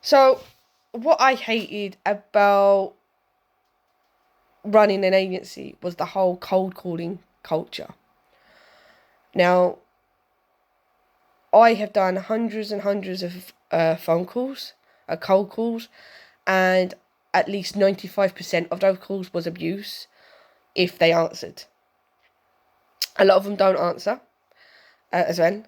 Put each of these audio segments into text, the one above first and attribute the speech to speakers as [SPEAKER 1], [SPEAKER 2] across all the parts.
[SPEAKER 1] So, what I hated about running an agency was the whole cold calling culture. Now, I have done hundreds and hundreds of phone calls, cold calls, and at least 95% of those calls was abuse if they answered. A lot of them don't answer as well,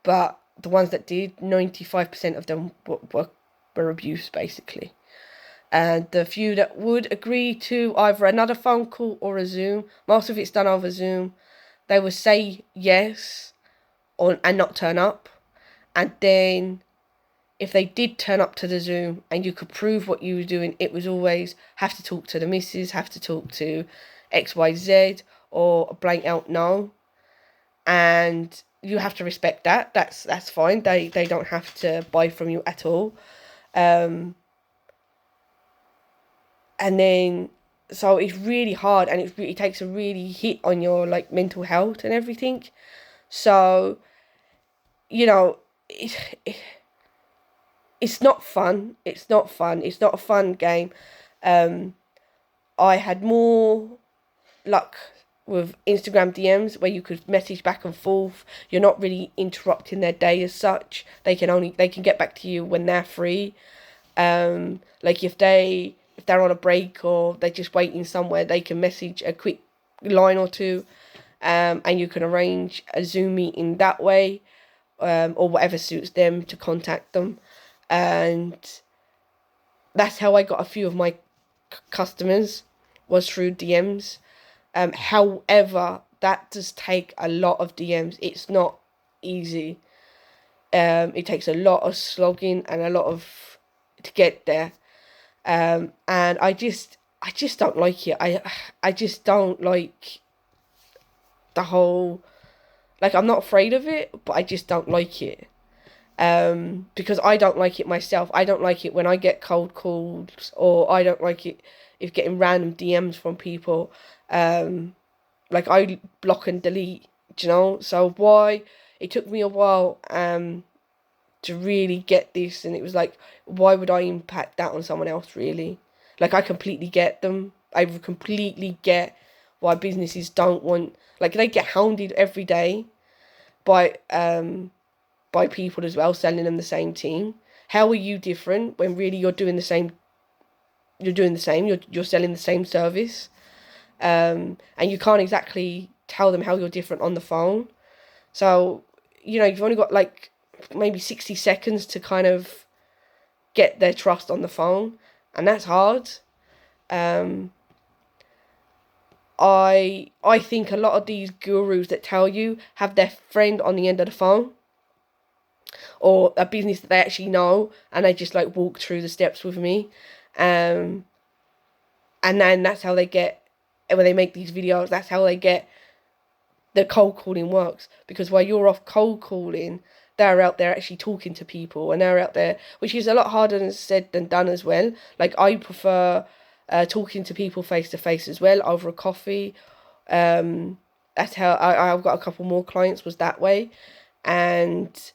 [SPEAKER 1] but the ones that did, 95% of them were abuse, basically. And the few that would agree to either another phone call or a Zoom, most of it's done over Zoom, they would say yes and not turn up. And then if they did turn up to the Zoom and you could prove what you were doing, it was always have to talk to the missus, have to talk to XYZ, or a blank out no. And you have to respect that. That's fine. They don't have to buy from you at all. And then, so it's really hard, and it takes a really hit on your like mental health and everything. So, you know, it's not fun. It's not fun. It's not a fun game. I had more luck with Instagram DMs where you could message back and forth. You're not really interrupting their day as such. They can get back to you when they're free. Like if they're on a break or they're just waiting somewhere, they can message a quick line or two, and you can arrange a Zoom meeting that way, or whatever suits them to contact them. And that's how I got a few of my customers, was through DMs. However, that does take a lot of DMs. It's not easy. It takes a lot of slogging and a lot of to get there. And I just don't like it. I just don't like the whole, like, I'm not afraid of it, but I just don't like it. Because I don't like it myself. I don't like it when I get cold calls, or I don't like it if getting random DMs from people. Like I block and delete, So why it took me a while to really get this, and it was like, why would I impact that on someone else, really? Like, I completely get them. I completely get why businesses don't want, like, they get hounded every day by people as well, selling them the same thing. How are you different when really you're doing the same? You're selling the same service, and you can't exactly tell them how you're different on the phone. So, you've only got like maybe 60 seconds to kind of get their trust on the phone, and that's hard. I think a lot of these gurus that tell you have their friend on the end of the phone, or a business that they actually know, and they just like walk through the steps with me. And then that's how they get, when they make these videos, that's how they get the cold calling works. Because while you're off cold calling, they're out there actually talking to people, and they're out there, which is a lot harder said than done as well. Like, I prefer talking to people face to face as well, over a coffee. That's how I've got a couple more clients was that way. And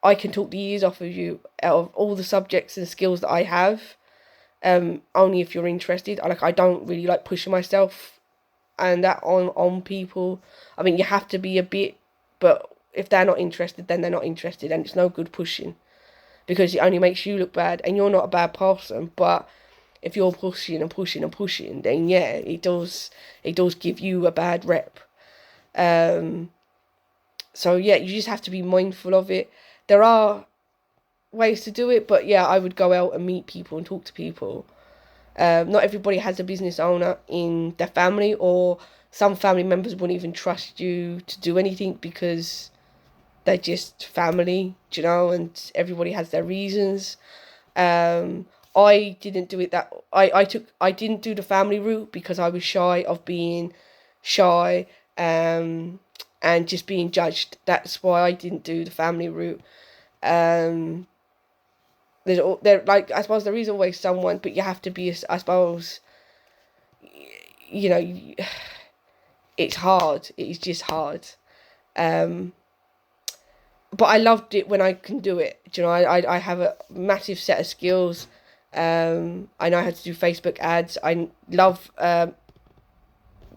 [SPEAKER 1] I can talk the ears off of you out of all the subjects and skills that I have. Only if you're interested. I don't really like pushing myself and that on people. I mean, you have to be a bit, but if they're not interested, then they're not interested, and it's no good pushing, because it only makes you look bad, and you're not a bad person. But if you're pushing and pushing and pushing, then yeah, it does give you a bad rep. So yeah, you just have to be mindful of it. There are ways to do it, but yeah, I would go out and meet people and talk to people. Not everybody has a business owner in their family, or some family members wouldn't even trust you to do anything because they're just family, and everybody has their reasons. I didn't do it I didn't do the family route because I was shy of being shy, and just being judged. That's why I didn't do the family route. Like, I suppose there is always someone, but you have to be, I suppose, it's hard. It is just hard. but I loved it when I can do it. Do you know, I have a massive set of skills. I know how to do Facebook ads. I love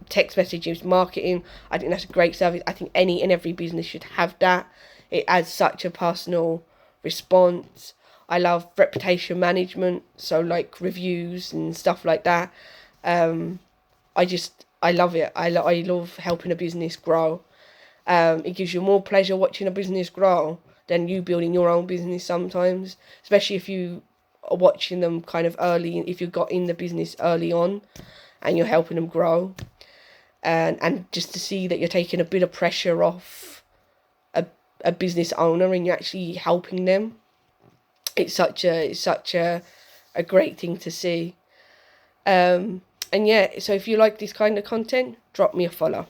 [SPEAKER 1] text messages marketing. I think that's a great service. I think any and every business should have that. It adds such a personal response. I love reputation management, so like reviews and stuff like that. I love it. I love helping a business grow. It gives you more pleasure watching a business grow than you building your own business sometimes, especially if you are watching them kind of early, if you got in the business early on and you're helping them grow. And just to see that you're taking a bit of pressure off a business owner and you're actually helping them. It's such a great thing to see. And yeah, so if you like this kind of content, drop me a follow.